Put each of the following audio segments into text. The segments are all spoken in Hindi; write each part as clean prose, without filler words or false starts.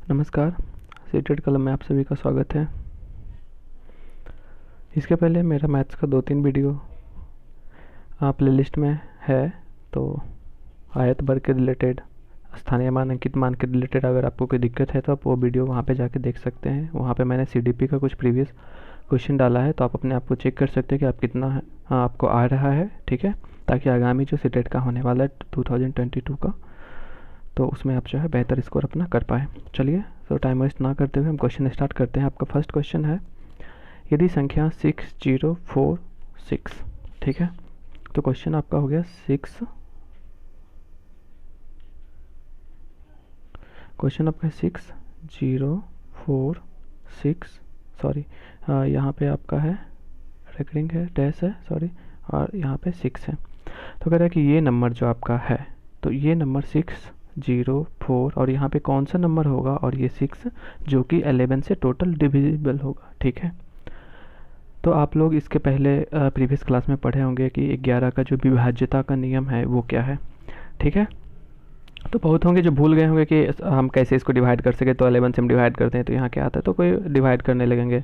नमस्कार। सीटेड कलम में आप सभी का स्वागत है। इसके पहले मेरा मैथ्स का 2-3 वीडियो प्लेलिस्ट में है, तो आयत वर्ग के रिलेटेड, स्थानीय मान, अंकित मान के रिलेटेड अगर आपको कोई दिक्कत है तो आप वो वीडियो वहाँ पे जाके देख सकते हैं। वहाँ पे मैंने सीडीपी का कुछ प्रीवियस क्वेश्चन डाला है, तो आप अपने आप को चेक कर सकते हैं कि आप कितना है, आपको आ रहा है, ठीक है, ताकि आगामी जो सीटेड का होने वाला है 2022 का, तो उसमें आप जो है बेहतर स्कोर अपना कर पाए। चलिए, तो टाइम वेस्ट ना करते हुए हम क्वेश्चन स्टार्ट करते हैं। आपका फर्स्ट क्वेश्चन है, यदि संख्या 6046, ठीक है, तो क्वेश्चन आपका हो गया क्वेश्चन आपका 6046, सॉरी, यहाँ पे आपका है रेकरिंग है, डैश है, सॉरी, और यहाँ पे 6 है। तो कह रहा है कि ये नंबर जो आपका है, तो ये नंबर 604, और यहाँ पे कौन सा नंबर होगा, और ये 6 जो कि 11 से टोटल डिविजिबल होगा, ठीक है। तो आप लोग इसके पहले प्रीवियस क्लास में पढ़े होंगे कि 11 का जो विभाज्यता का नियम है वो क्या है, ठीक है। तो बहुत होंगे जो भूल गए होंगे कि हम कैसे इसको डिवाइड कर सके, तो 11 से हम डिवाइड करते हैं तो यहाँ क्या आता है, तो कोई डिवाइड करने लगेंगे।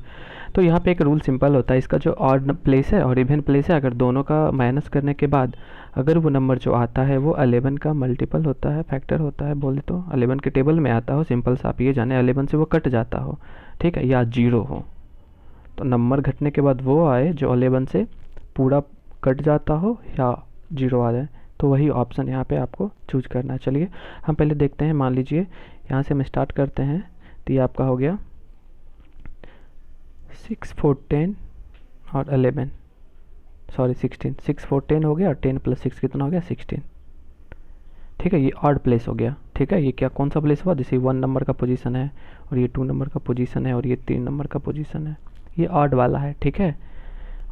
तो यहाँ पे एक रूल सिंपल होता है, इसका जो ऑड प्लेस है और इवन प्लेस है, अगर दोनों का माइनस करने के बाद अगर वो नंबर जो आता है वो 11 का मल्टीपल होता है, फैक्टर होता है, बोले तो 11 के टेबल में आता हो, सिंपल सा आप ये जाने 11 से वो कट जाता हो, ठीक है, या 0 हो, तो नंबर घटने के बाद वो आए जो 11 से पूरा कट जाता हो या 0 आ जाए, तो वही ऑप्शन यहाँ पे आपको चूज करना है। चलिए हम पहले देखते हैं। मान लीजिए यहाँ से हम स्टार्ट करते हैं, तो ये आपका हो गया 6 4 10 और 11, सॉरी 16, 6 4 10 हो गया, और 10 + 6 कितना हो गया, 16, ठीक है। ये ऑड प्लेस हो गया, ठीक है। ये क्या, कौन सा प्लेस हुआ, जैसे 1 नंबर का पोजीशन है, और ये 2 नंबर का पोजीशन है, और ये 3 नंबर का पोजीशन है, ये ऑड वाला है, ठीक है।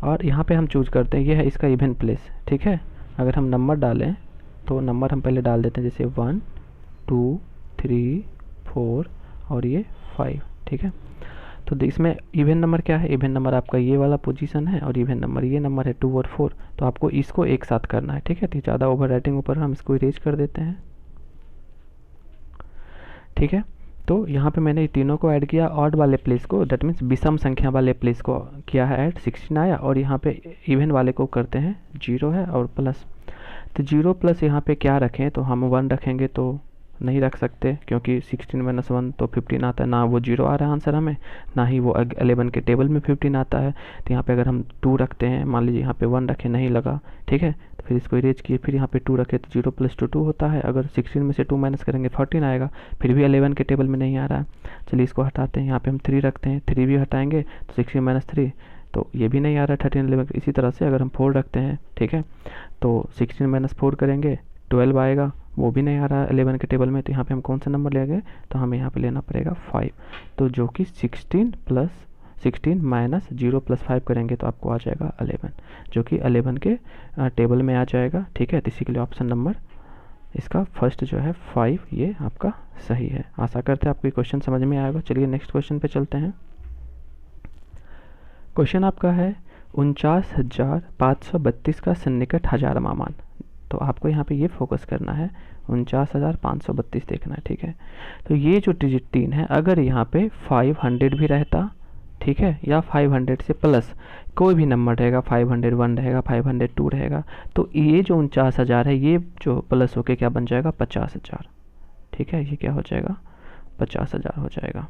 और यहाँ पे हम चूज करते हैं, ये है इसका इवन प्लेस, ठीक है। अगर हम नंबर डालें तो नंबर हम पहले डाल देते हैं, जैसे 1 2 3 4 और ये 5, ठीक है। तो इसमें इवन नंबर क्या है, इवन नंबर आपका ये वाला पोजीशन है, और इवन नंबर ये नंबर है 2 और 4, तो आपको इसको एक साथ करना है, ठीक है। तो ज़्यादा ओवर राइटिंग ऊपर हम इसको इरेज कर देते हैं, ठीक है। तो यहाँ पे मैंने तीनों को ऐड किया, ऑड वाले प्लेस को, दैट मीन्स विषम संख्या वाले प्लेस को किया है ऐड, 16 आया, और यहाँ पे इवन वाले को करते हैं 0 है और प्लस, तो 0 प्लस यहाँ पे क्या रखें, तो हम 1 रखेंगे तो नहीं रख सकते, क्योंकि 16 - 1 तो 15 आता है, ना वो 0 आ रहा है आंसर हमें, ना ही वो 11 के टेबल में 15 आता है। तो यहाँ पे अगर हम 2 रखते हैं, मान लीजिए यहाँ पे 1 रखे, नहीं लगा, ठीक है, तो फिर इसको इरेज किए, फिर यहाँ पे 2 रखे, तो 0 + 2 2 होता है। अगर 16 में से 2 माइनस करेंगे 14 आएगा, फिर भी 11 के टेबल में नहीं आ रहा है। चलिए इसको हटाते हैं, यहाँ पे हम 3 रखते हैं, 3 भी हटाएंगे तो 16 - 3, तो ये भी नहीं आ रहा है 13 11। इसी तरह से अगर हम 4 रखते हैं, ठीक है, तो 16 - 4 करेंगे 12 आएगा, वो भी नहीं आ रहा है 11 के टेबल में, तो यहाँ पे हम कौन सा नंबर लेंगे, तो हमें यहाँ पे लेना पड़ेगा 5, तो जो कि 16 - 0 + 5 करेंगे तो आपको आ जाएगा 11, जो कि 11 के टेबल में आ जाएगा, ठीक है। तो इसी के लिए ऑप्शन नंबर इसका फर्स्ट जो है 5, ये आपका सही है। आशा करते हैं आपको ये क्वेश्चन समझ में आएगा। चलिए नेक्स्ट क्वेश्चन पे चलते हैं। क्वेश्चन आपका है 49,532 का सन्निकट हजारवां मान। तो आपको यहाँ पे ये फोकस करना है, 49,532 देखना है, ठीक है। तो ये जो डिजिट 3 है, अगर यहाँ पे 500 भी रहता, ठीक है, या 500 से प्लस कोई भी नंबर रहेगा, 501 रहेगा, 502 रहेगा, तो ये जो 49,000 है, ये जो प्लस होके क्या बन जाएगा, 50,000, ठीक है। ये क्या हो जाएगा, 50,000 हो जाएगा,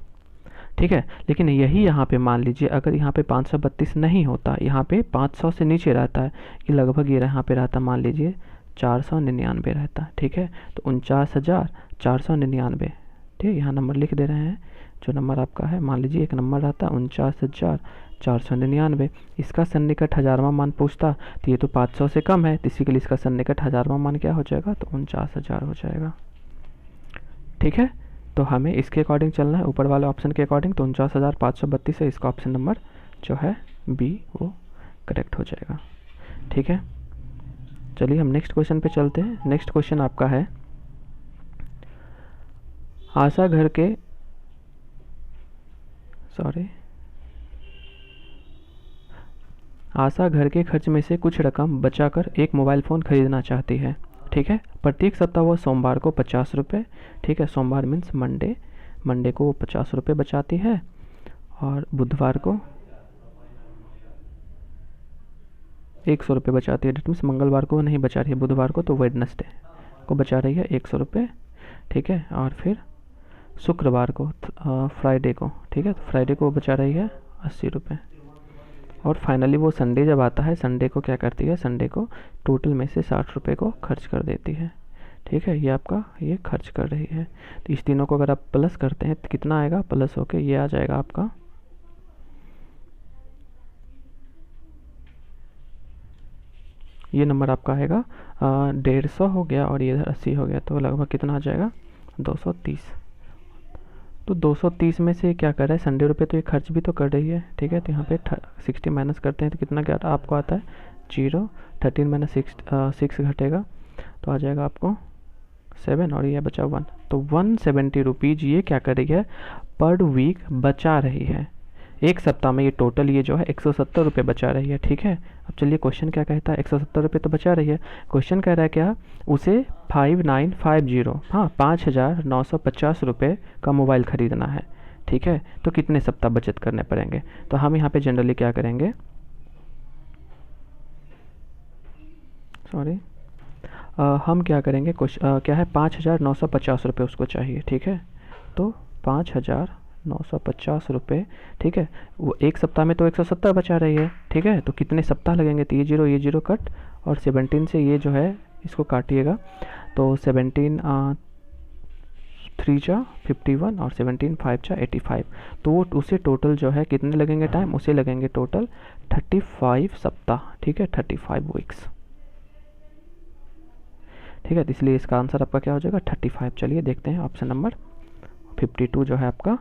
ठीक है। लेकिन यही यहाँ पे मान लीजिए अगर यहाँ पे 532 नहीं होता, यहाँ पे 500 से नीचे रहता है, ये लगभग ये यहाँ पे रहता, मान लीजिए 499 रहता है, ठीक है। तो 49,499, ठीक है, यहाँ नंबर लिख दे रहे हैं, जो नंबर आपका है, मान लीजिए एक नंबर रहता 49,499, इसका सन्निकट हजारवां मान पूछता, तो ये तो 500 से कम है, तो इसी के लिए इसका सन्निकट हजारवां मान क्या हो जाएगा, तो 49,000 हो जाएगा, ठीक है। तो हमें इसके अकॉर्डिंग चलना है, ऊपर वाले ऑप्शन के अकॉर्डिंग, तो 49,532 है, इसका ऑप्शन नंबर जो है बी वो करेक्ट हो जाएगा, ठीक है। चलिए हम नेक्स्ट क्वेश्चन पे चलते हैं। नेक्स्ट क्वेश्चन आपका है, आशा घर के खर्च में से कुछ रकम बचाकर एक मोबाइल फ़ोन खरीदना चाहती है, ठीक है। प्रत्येक सप्ताह वह सोमवार को 50 रुपये, ठीक है, सोमवार मीन्स मंडे, मंडे को वो 50 रुपये बचाती है और बुधवार को 100 रुपये बचाती है। डेट मीन्स मंगलवार को नहीं बचा रही है, बुधवार को तो वेडनेसडे को बचा रही है 100 रुपये, ठीक है। और फिर शुक्रवार को फ्राइडे को, ठीक है, तो फ्राइडे को बचा रही है 80 रुपये। और फाइनली वो संडे जब आता है, संडे को क्या करती है, संडे को टोटल में से 60 रुपये को खर्च कर देती है, ठीक है। ये आपका ये खर्च कर रही है। तो इस तीनों को अगर आप प्लस करते हैं तो कितना आएगा, प्लस होके ये आ जाएगा आपका ये नंबर आपका आएगा 150 हो गया और ये इधर 80 हो गया, तो लगभग कितना आ जाएगा 230। तो 230 में से क्या कर रहा है, संडे रुपये तो ये खर्च भी तो कर रही है, ठीक है। तो यहाँ पे 60 माइनस करते हैं तो कितना क्या आपको आता है 0, 13 माइनस 6 घटेगा तो आ जाएगा आपको 7 और ये बचा 1। तो 170 रुपीज़ ये क्या कर रही है, पर वीक बचा रही है। एक सप्ताह में ये टोटल ये जो है 170 रुपये बचा रही है, ठीक है। अब चलिए क्वेश्चन क्या कहता है, 170 रुपये तो बचा रही है। क्वेश्चन कह रहा है क्या, उसे 5950 हाँ 5950 रुपये का मोबाइल ख़रीदना है, ठीक है। तो कितने सप्ताह बचत करने पड़ेंगे। तो हम यहाँ पे जनरली क्या करेंगे, सॉरी हम क्या करेंगे, क्या है 5950 रुपये उसको चाहिए, ठीक है। तो 5950 रुपये, ठीक है। वो एक सप्ताह में तो 170 बचा रही है, ठीक है। तो कितने सप्ताह लगेंगे, तो ये जीरो कट और 17 से ये जो है इसको काटिएगा तो 17 3 जा 51 और 17 5 जा 85। तो वो उसे टोटल जो है कितने लगेंगे टाइम, उसे लगेंगे टोटल 35 सप्ताह, ठीक है, 35 वीक्स, ठीक है। तो इसलिए इसका आंसर आपका क्या हो जाएगा 35। चलिए देखते हैं ऑप्शन नंबर 52 जो है आपका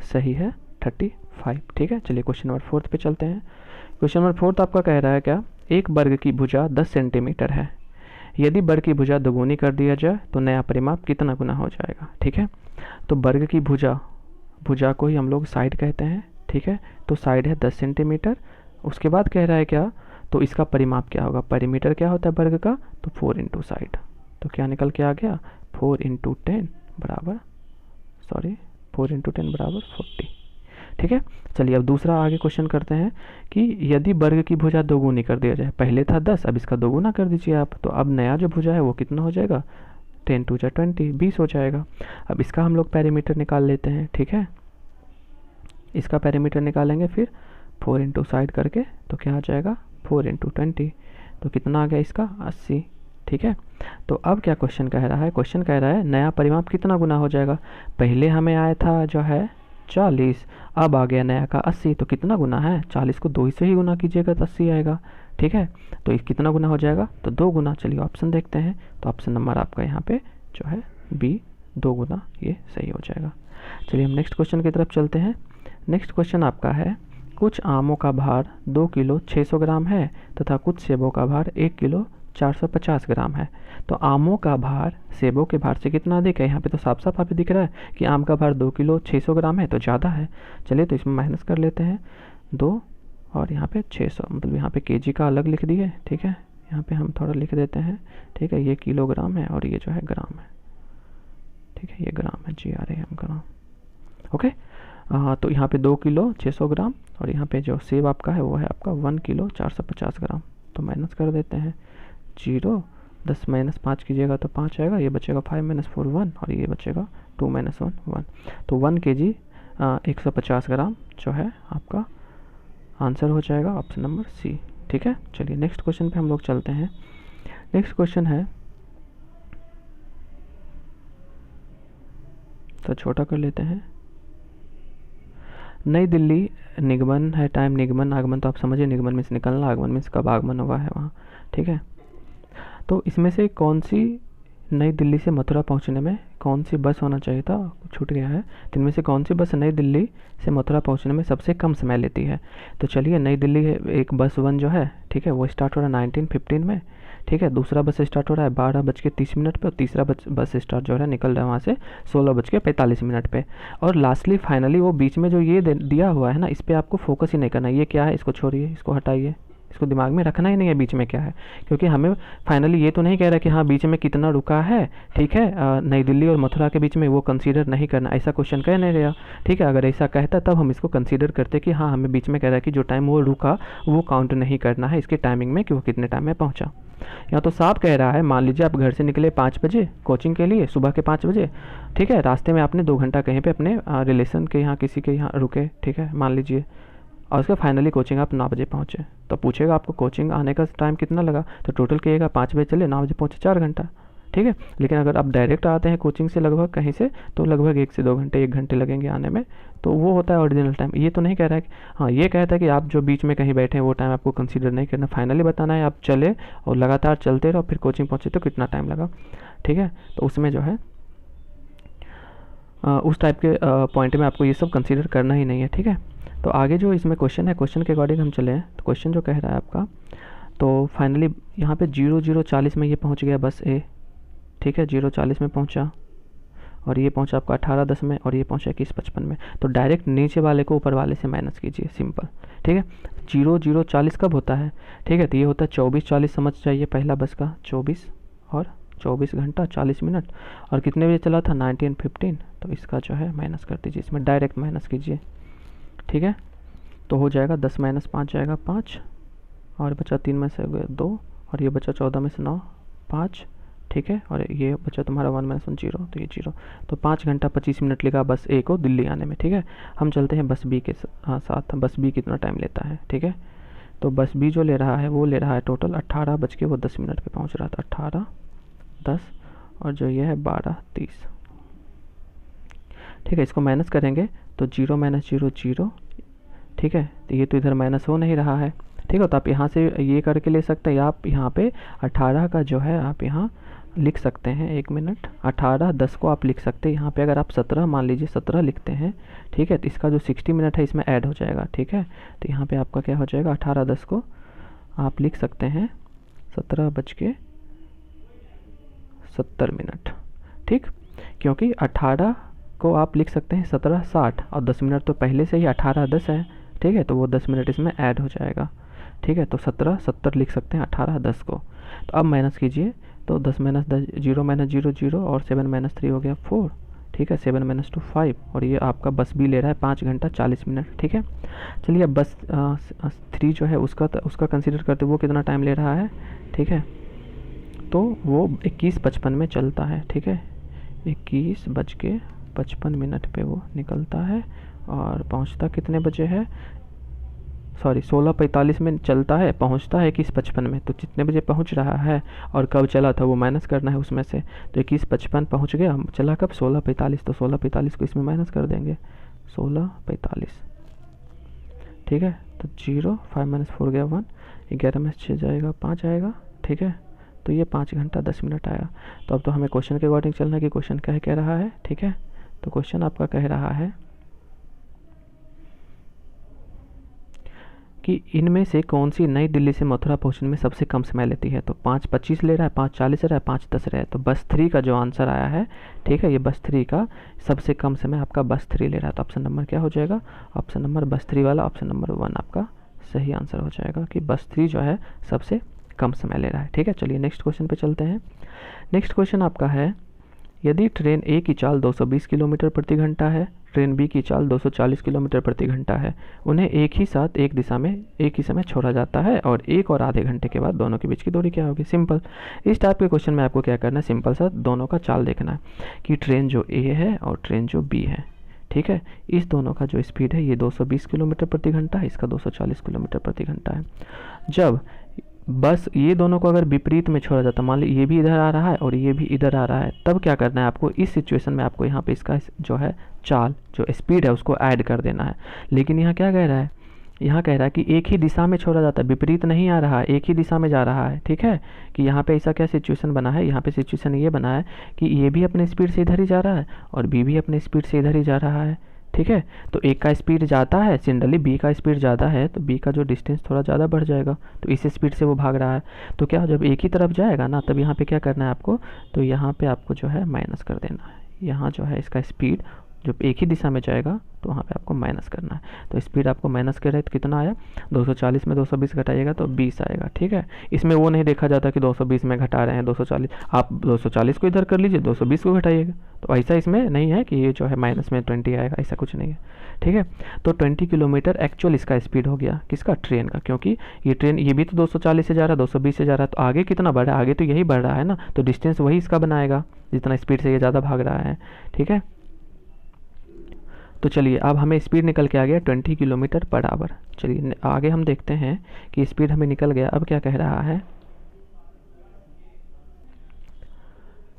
सही है 35, ठीक है। चलिए क्वेश्चन नंबर 4 पे चलते हैं। क्वेश्चन नंबर 4 आपका कह रहा है क्या, एक वर्ग की भुजा 10 सेंटीमीटर है, यदि वर्ग की भुजा दोगुनी कर दिया जाए तो नया परिमाप कितना गुना हो जाएगा, ठीक है। तो वर्ग की भुजा को ही हम लोग साइड कहते हैं, ठीक है। तो साइड है 10 सेंटीमीटर। उसके बाद कह रहा है क्या, तो इसका परिमाप क्या होगा, परिमीटर क्या होता है वर्ग का, तो 4 इंटू साइड। तो क्या निकल के आ गया 4 इंटू 10 बराबर 40, ठीक है। चलिए अब दूसरा आगे क्वेश्चन करते हैं कि यदि वर्ग की भुजा दोगुनी कर दिया जाए, पहले था 10 अब इसका दोगुना कर दीजिए आप, तो अब नया जो भुजा है वो कितना हो जाएगा 10 2 जा 20, 20 हो जाएगा। अब इसका हम लोग पैरामीटर निकाल लेते हैं, ठीक है। इसका पैरामीटर निकालेंगे फिर 4 इंटू साइड करके, तो क्या आ जाएगा 4 इंटू 20, तो कितना आ गया इसका 80, ठीक है। तो अब क्या क्वेश्चन कह रहा है, क्वेश्चन कह रहा है नया परिमाप कितना गुना हो जाएगा। पहले हमें आया था जो है 40, अब आ गया नया का 80, तो कितना गुना है, 40 को 2 से ही गुना कीजिएगा तो 80 आएगा, ठीक है। तो कितना गुना हो जाएगा, तो 2 गुना। चलिए ऑप्शन देखते हैं, तो ऑप्शन नंबर आपका यहाँ पे जो है बी 2 गुना, ये सही हो जाएगा। चलिए हम नेक्स्ट क्वेश्चन की तरफ चलते हैं। नेक्स्ट क्वेश्चन आपका है, कुछ आमों का भार 2 किलो 600 ग्राम है तथा कुछ सेबों का भार 1 किलो 450 ग्राम है। तो आमों का भार सेबों के भार से कितना अधिक है, यहाँ पे तो साफ साफ आप दिख रहा है कि आम का भार 2 किलो 600 ग्राम है, तो ज़्यादा है। चलिए तो इसमें माइनस कर लेते हैं 2 और यहाँ पे 600, मतलब यहाँ पे केजी का अलग लिख दिए, ठीक है। यहाँ पे हम थोड़ा लिख देते हैं, ठीक है। ये किलोग्राम है और ये जो है ग्राम है, ठीक है। ये ग्राम है, GRAM ग्राम, ओके। तो यहाँ पे 2 किलो 600 ग्राम और यहाँ पे जो सेब आपका है वो है आपका 1 किलो 450 ग्राम। तो माइनस कर देते हैं 0, 10 माइनस 5 कीजिएगा तो 5 आएगा, ये बचेगा 5 माइनस 4 1 और ये बचेगा 2 माइनस 1 1। तो 1 kg 150 ग्राम जो है आपका आंसर हो जाएगा ऑप्शन नंबर सी, ठीक है। चलिए नेक्स्ट क्वेश्चन पे हम लोग चलते हैं। नेक्स्ट क्वेश्चन है, तो छोटा कर लेते हैं। नई दिल्ली निगमन है, टाइम निगमन आगमन तो आप समझिए, निगमन में से निकलना, आगमन में से कब आगमन हुआ है वहाँ, ठीक है। तो इसमें से कौन सी नई दिल्ली से मथुरा पहुंचने में कौन सी बस होना चाहिए था, छूट गया है। तो इनमें से कौन सी बस नई दिल्ली से मथुरा पहुंचने में सबसे कम समय लेती है। तो चलिए नई दिल्ली एक बस 1 जो है, ठीक है, वो स्टार्ट हो रहा है 1915 में, ठीक है। दूसरा बस स्टार्ट हो रहा है 12:30 पे और तीसरा बस स्टार्ट जो है निकल रहा है वहाँ से 16:45 पे। और लास्टली फाइनली वो बीच में जो ये दिया हुआ है ना, इस पर आपको फोकस ही नहीं करना। ये क्या है, इसको छोड़िए, इसको हटाइए, इसको दिमाग में रखना ही नहीं है बीच में क्या है, क्योंकि हमें फाइनली ये तो नहीं कह रहा कि हाँ बीच में कितना रुका है, ठीक है, नई दिल्ली और मथुरा के बीच में, वो कंसीडर नहीं करना, ऐसा क्वेश्चन कह नहीं रहा, ठीक है। अगर ऐसा कहता तब हम इसको कंसीडर करते कि हाँ हमें बीच में कह रहा है कि जो टाइम वो रुका वो काउंट नहीं करना है इसकी टाइमिंग में कि वो कितने टाइम में पहुँचा। यहाँ तो साफ कह रहा है, मान लीजिए आप घर से निकले 5 बजे कोचिंग के लिए, सुबह के 5 बजे, ठीक है, रास्ते में आपने 2 घंटा कहीं पे अपने रिलेशन के यहाँ किसी के यहाँ रुके, ठीक है, मान लीजिए, और उसके फाइनली कोचिंग आप 9 बजे पहुँचे, तो पूछेगा आपको कोचिंग आने का टाइम कितना लगा, तो टोटल कहिएगा 5 बजे चले 9 बजे पहुँचे 4 घंटा, ठीक है। लेकिन अगर आप डायरेक्ट आते हैं कोचिंग से लगभग कहीं से, तो लगभग 1 से 2 घंटे 1 घंटे लगेंगे आने में, तो वो होता है ओरिजिनल टाइम। ये तो नहीं कह रहा है कि हाँ, ये कहता है कि आप जो बीच में कहीं बैठे हैं वो टाइम आपको कंसीडर नहीं करना, फाइनली बताना है आप चले और लगातार चलते रहो, फिर कोचिंग पहुँचे तो कितना टाइम लगा, ठीक है। तो उसमें जो है उस टाइप के पॉइंट में आपको ये सब कंसीडर करना ही नहीं है, ठीक है। तो आगे जो इसमें क्वेश्चन है, क्वेश्चन के अकॉर्डिंग हम चले हैं, तो क्वेश्चन जो कह रहा है आपका, तो फाइनली यहाँ पे 00:40 में ये पहुँच गया बस ए, ठीक है, 0:40 में पहुँचा, और ये पहुँचा आपका 18:10 में, और ये पहुँचा 21:55 में। तो डायरेक्ट नीचे वाले को ऊपर वाले से माइनस कीजिए, सिंपल, ठीक है। 00:40 कब होता है, ठीक है, तो ये होता है 24:40, समझ जाइए पहला बस का 24 और 24 घंटा 40 मिनट, और कितने बजे चला था 19:15, तो इसका जो है माइनस कर दीजिए, इसमें डायरेक्ट माइनस कीजिए, ठीक है। तो हो जाएगा 10 - 5 जाएगा 5, और बचा 3 में से 2, और ये बचा 14 में से 9 5, ठीक है, और ये बचा तुम्हारा 1 - 1 0, तो ये 0, तो 5 घंटा 25 मिनट लगा बस ए को दिल्ली आने में, ठीक है। हम चलते हैं बस बी के साथ, बस बी कितना टाइम लेता है, ठीक है। तो बस बी जो ले रहा है वो ले रहा है टोटल 18:10 पे पहुंच रहा था, 18:10, और जो ये है 12:30, ठीक है। इसको माइनस करेंगे तो 0 - 0 0, ठीक है, तो ये तो इधर माइनस हो नहीं रहा है, ठीक है। तो आप यहाँ से ये करके ले सकते हैं, आप यहाँ पे 18 का जो है आप यहाँ लिख सकते हैं, 1 मिनट, 18:10 को आप लिख सकते हैं यहाँ पे, अगर आप 17 मान लीजिए 17 लिखते हैं, ठीक है, तो इसका जो 60 मिनट है इसमें ऐड हो जाएगा, ठीक है। तो यहाँ पे आपका क्या हो जाएगा, 18:10 को आप लिख सकते हैं 17:70, ठीक, क्योंकि 18 को आप लिख सकते हैं 17:60, और 10 मिनट तो पहले से ही 18:10 है, ठीक है, तो वो 10 मिनट इसमें ऐड हो जाएगा, ठीक है। तो 17:70 लिख सकते हैं 18:10 को। तो अब माइनस कीजिए, तो 10 - 10 0 - 0 0, और 7 - 3 हो गया 4, ठीक है, 7 - 2 5, और ये आपका बस भी ले रहा है 5 घंटा 40 मिनट, ठीक है। चलिए अब बस 3 जो है उसका कंसिडर करते वो कितना टाइम ले रहा है, ठीक है, तो वो 21:55 में चलता है, ठीक है, 21:55 पे वो निकलता है, और पहुंचता कितने बजे है, सॉरी 16:45 में चलता है, पहुंचता है 21:55 में। तो जितने बजे पहुंच रहा है और कब चला था वो माइनस करना है उसमें से, तो 21:55 पहुंच गया, चला कब 16:45, तो 16:45 को इसमें माइनस कर देंगे, 16:45, ठीक है। तो 0 5 - 4 गया 1, 11 में 6 जाएगा 5 आएगा, ठीक है। तो ये 5 घंटा 10 मिनट आया। तो अब तो हमें क्वेश्चन के अकॉर्डिंग चलना है कि क्वेश्चन क्या कह रहा है, ठीक है। तो क्वेश्चन आपका कह रहा है कि इनमें से कौन सी नई दिल्ली से मथुरा पहुंचने में सबसे कम समय लेती है। तो 5:25 ले रहा है, 5:40 ले रहा है, 5:10 रहा है। तो बस 3 का जो आंसर आया है, ठीक है, ये बस 3 का सबसे कम समय आपका बस 3 ले रहा है। तो ऑप्शन नंबर क्या हो जाएगा, ऑप्शन नंबर बस 3 वाला, ऑप्शन नंबर 1 आपका सही आंसर हो जाएगा कि बस 3 जो है सबसे कम समय ले रहा है, ठीक है। चलिए नेक्स्ट क्वेश्चन पे चलते हैं। नेक्स्ट क्वेश्चन आपका है, यदि ट्रेन ए की चाल 220 किलोमीटर प्रति घंटा है, ट्रेन बी की चाल 240 किलोमीटर प्रति घंटा है, उन्हें एक ही साथ एक दिशा में एक ही समय छोड़ा जाता है, और 1 और आधे घंटे के बाद दोनों के बीच की दूरी क्या होगी। सिंपल, इस टाइप के क्वेश्चन में आपको क्या करना है, सिंपल सा दोनों का चाल देखना है कि ट्रेन जो ए है और ट्रेन जो बी है, ठीक है, इस दोनों का जो स्पीड है ये 220 किलोमीटर प्रति घंटा है, इसका 240 किलोमीटर प्रति घंटा है। जब बस ये दोनों को अगर विपरीत में छोड़ा जाता, मान लीजिए ये भी इधर आ रहा है और ये भी इधर आ रहा है, तब क्या करना है आपको, इस सिचुएशन में आपको यहाँ पे इसका जो है चाल जो स्पीड है उसको ऐड कर देना है। लेकिन यहाँ क्या कह रहा है, यहाँ कह रहा है कि एक ही दिशा में छोड़ा जाता है, विपरीत नहीं आ रहा है, एक ही दिशा में जा रहा है, ठीक है। कि यहाँ पे ऐसा क्या सिचुएशन बना है, यहाँ पे सिचुएशन ये बना है कि ये भी अपने स्पीड से इधर ही जा रहा है और बी भी अपने स्पीड से इधर ही जा रहा है, ठीक है। तो एक का स्पीड जाता है, जनरली बी का स्पीड ज़्यादा है तो बी का जो डिस्टेंस थोड़ा ज़्यादा बढ़ जाएगा, तो इस स्पीड से वो भाग रहा है। तो क्या जब एक ही तरफ जाएगा ना, तब यहाँ पे क्या करना है आपको, तो यहाँ पे आपको जो है माइनस कर देना है, यहाँ जो है इसका स्पीड जो एक ही दिशा में जाएगा तो वहाँ पे आपको माइनस करना है। तो स्पीड आपको माइनस कर रहा है तो कितना आया, 240 में 220 घटाइएगा तो 20 आएगा। ठीक है, इसमें वो नहीं देखा जाता कि 220 में घटा रहे हैं 240, आप 240 को इधर कर लीजिए, 220 को घटाइएगा। तो ऐसा इसमें नहीं है कि ये जो है माइनस में 20 आएगा, ऐसा कुछ नहीं है। ठीक है, तो 20 किलोमीटर एक्चुअल इसका स्पीड हो गया, किसका, ट्रेन का, क्योंकि ये ट्रेन ये भी तो 240 से जा रहा है, 220 से जा रहा है, तो आगे कितना बढ़ रहा है, आगे तो यही बढ़ रहा है ना, तो डिस्टेंस वही इसका बनाएगा जितना स्पीड से ये ज़्यादा भाग रहा है। ठीक है, तो चलिए अब हमें स्पीड निकल के आ गया 20 किलोमीटर पर आवर। चलिए आगे हम देखते हैं कि स्पीड हमें निकल गया, अब क्या कह रहा है।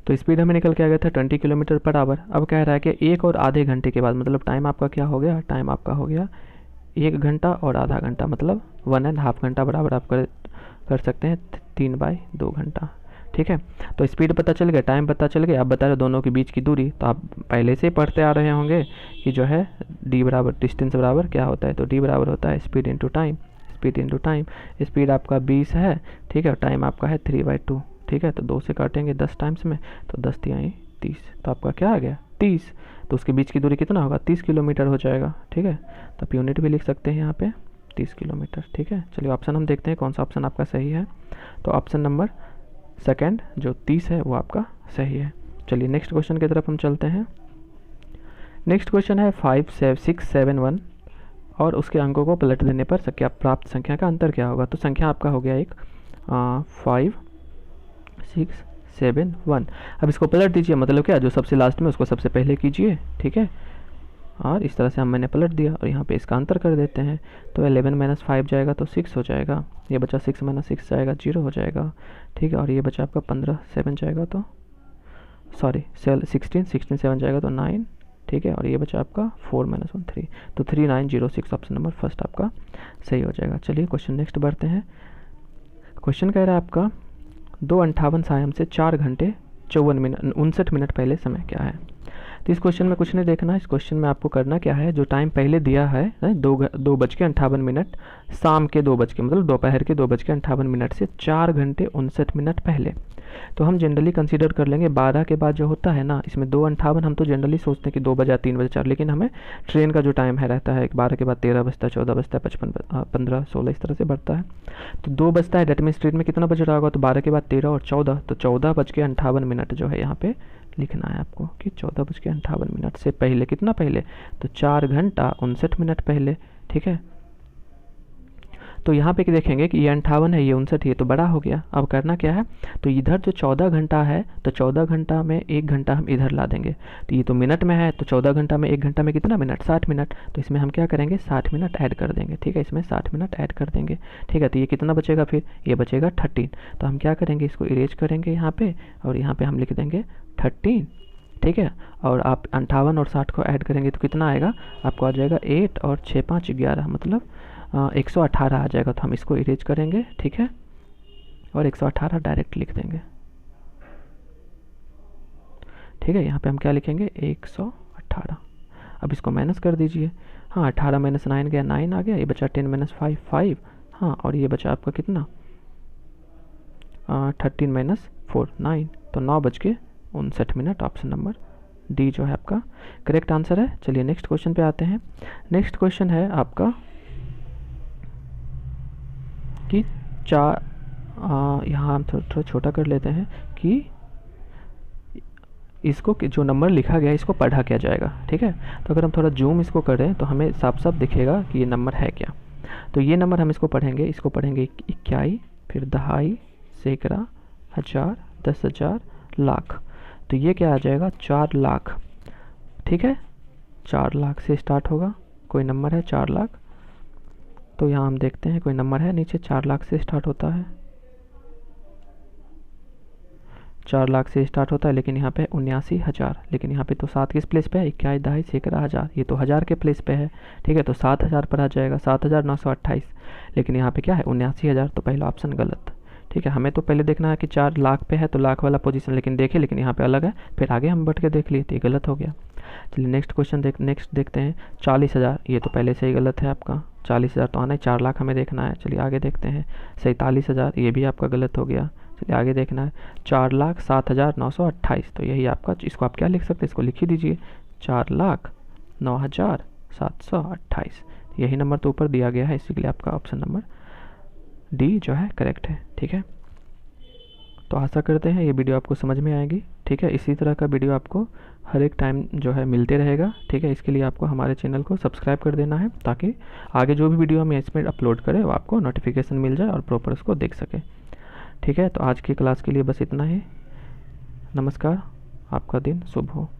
तो स्पीड हमें निकल के आ गया था 20 किलोमीटर पर आवर। अब कह रहा है कि 1 और आधे घंटे के बाद, मतलब टाइम आपका क्या हो गया, टाइम आपका हो गया 1 घंटा और आधा घंटा, मतलब 1.5 घंटा बराबर आप कर सकते हैं 3/2 घंटा। ठीक है, तो स्पीड पता चल गया, टाइम पता चल गया। अब बता रहे दोनों के बीच की दूरी, तो आप पहले से पढ़ते आ रहे होंगे कि जो है डी बराबर डिस्टेंस बराबर क्या होता है, तो डी बराबर होता है speed into time, speed into time. Speed आपका 20 है, ठीक है, और टाइम आपका है 3/2। ठीक है, तो 2 से काटेंगे 10 टाइम्स में, तो 10 तिहाई 30, तो आपका क्या आ गया 30। तो उसके बीच की दूरी कितना होगा, 30 किलोमीटर हो जाएगा। ठीक है, तो आप यूनिट भी लिख सकते हैं यहाँ पे 30 किलोमीटर। ठीक है, चलिए ऑप्शन हम देखते हैं कौन सा ऑप्शन आपका सही है। तो ऑप्शन नंबर सेकंड जो 30 है वो आपका सही है। चलिए नेक्स्ट क्वेश्चन की तरफ हम चलते हैं। नेक्स्ट क्वेश्चन है 5671 और उसके अंकों को पलट देने पर संख्या प्राप्त संख्या का अंतर क्या होगा। तो संख्या आपका हो गया एक 5671। अब इसको पलट दीजिए, मतलब क्या, जो सबसे लास्ट में उसको सबसे पहले कीजिए। ठीक है, और इस तरह से मैंने पलट दिया और यहाँ पे इसका अंतर कर देते हैं। तो 11 - 5 जाएगा तो 6 हो जाएगा, ये बचा 6 - 6 जाएगा 0 हो जाएगा। ठीक है, और ये बचा आपका 15 7 जाएगा तो सॉरी 16 7 जाएगा तो 9। ठीक है, और ये बचा आपका 4 - 1 3, तो 3906 ऑप्शन नंबर फर्स्ट आपका सही हो जाएगा। चलिए क्वेश्चन नेक्स्ट बढ़ते हैं। क्वेश्चन कह रहा है आपका 2:58 सायं से 4 घंटे 59 मिनट पहले समय क्या है। तो इस क्वेश्चन में कुछ नहीं देखना है, इस क्वेश्चन में आपको करना क्या है, जो टाइम पहले दिया है 2:58 शाम के 2 बज के, मतलब दोपहर के 2:58 से 4 घंटे 59 मिनट पहले। तो हम जनरली कंसीडर कर लेंगे 12 के बाद जो होता है ना, इसमें 2:58 हम तो जनरली सोचते हैं कि 2 बजे 3 बजे 4, लेकिन हमें ट्रेन का जो टाइम है रहता है 12 के बाद 13 बजता है, 14 बजता है, 55 15 16 इस तरह से बढ़ता है। तो 2 बजता है, डेट मीन्स ट्रेन में कितना बज रहा होगा, तो 12 के बाद 13 और 14, तो 14:58 जो है यहाँ पे लिखना है आपको कि 14:58 से पहले कितना पहले, तो 4 घंटा 59 मिनट पहले। ठीक है, तो यहाँ पे देखेंगे कि ये 58 है, ये 59, ये तो बड़ा हो गया। अब करना क्या है, तो इधर जो 14 घंटा है, तो 14 घंटा में 1 घंटा हम इधर ला देंगे। तो ये तो मिनट में है, तो 14 घंटा में 1 घंटा में कितना मिनट, 60 मिनट। तो इसमें हम क्या करेंगे 60 मिनट ऐड कर देंगे। ठीक है, इसमें 60 मिनट ऐड कर देंगे। ठीक है, तो ये कितना बचेगा, फिर ये बचेगा 13। तो हम क्या करेंगे, इसको इरेज करेंगे यहाँ पे, और यहाँ पे हम लिख देंगे 13। ठीक है, और आप 58 और 60 को ऐड करेंगे तो कितना आएगा, आपको आ जाएगा 8 और 6 5 11, मतलब 118 आ जाएगा। तो हम इसको इरेज करेंगे। ठीक है, और 118 डायरेक्ट लिख देंगे। ठीक है, यहाँ पे हम क्या लिखेंगे 118। अब इसको माइनस कर दीजिए। हाँ, 18 - 9 गया, 9 आ गया, ये बचा 10 - 5 5। हाँ, और ये बचा आपका कितना 13 - 4 9, तो 9:59। ऑप्शन नंबर डी जो है आपका करेक्ट आंसर है। चलिए नेक्स्ट क्वेश्चन पे आते हैं। नेक्स्ट क्वेश्चन है आपका कि यहाँ हम थोड़ा छोटा कर लेते हैं कि इसको जो नंबर लिखा गया है इसको पढ़ा क्या जाएगा। ठीक है, तो अगर हम थोड़ा जूम इसको करें तो हमें साफ साफ दिखेगा कि ये नंबर है क्या। तो ये नंबर हम इसको पढ़ेंगे 21, फिर दहाई, सैकड़ा, हज़ार, 10,000, लाख। तो ये क्या आ जाएगा 4 लाख। ठीक है, 4 लाख से स्टार्ट होगा, कोई नंबर है 4 लाख। तो यहाँ हम देखते हैं कोई नंबर है नीचे 4 लाख से स्टार्ट होता है, 4 लाख से स्टार्ट होता है, लेकिन यहाँ पे 79,000, लेकिन यहाँ पे तो 7 किस प्लेस पे है, 21, दहाई, सैकड़ा, हज़ार, ये तो 1000 के प्लेस पे है। ठीक है, तो 7,000 पर आ जाएगा, 7,928, लेकिन यहाँ पे क्या है 79,000, तो पहला ऑप्शन गलत। ठीक है, हमें तो पहले देखना है कि 4 लाख पे है तो लाख वाला पोजीशन, लेकिन यहाँ पे अलग है, फिर आगे हम बढ़ के देख लिए तो ये गलत हो गया। चलिए नेक्स्ट क्वेश्चन नेक्स्ट देखते हैं 40,000, ये तो पहले से ही गलत है आपका, 40,000 तो आना है, 4 लाख हमें देखना है। चलिए आगे देखते हैं 47,000, ये भी आपका गलत हो गया। चलिए आगे देखना है 4,07,928, तो यही आपका, इसको आप क्या लिख सकते हैं, इसको लिख ही दीजिए 4,09,728। यही नंबर तो ऊपर दिया गया है, इसी के लिए आपका ऑप्शन नंबर डी जो है करेक्ट है। ठीक है, तो आशा करते हैं ये वीडियो आपको समझ में आएगी। ठीक है, इसी तरह का वीडियो आपको हर एक टाइम जो है मिलते रहेगा। ठीक है, इसके लिए आपको हमारे चैनल को सब्सक्राइब कर देना है, ताकि आगे जो भी वीडियो हम इसमें अपलोड करें वो आपको नोटिफिकेशन मिल जाए और प्रॉपर उसको देख सके। ठीक है, तो आज की क्लास के लिए बस इतना ही। नमस्कार, आपका दिन शुभ हो।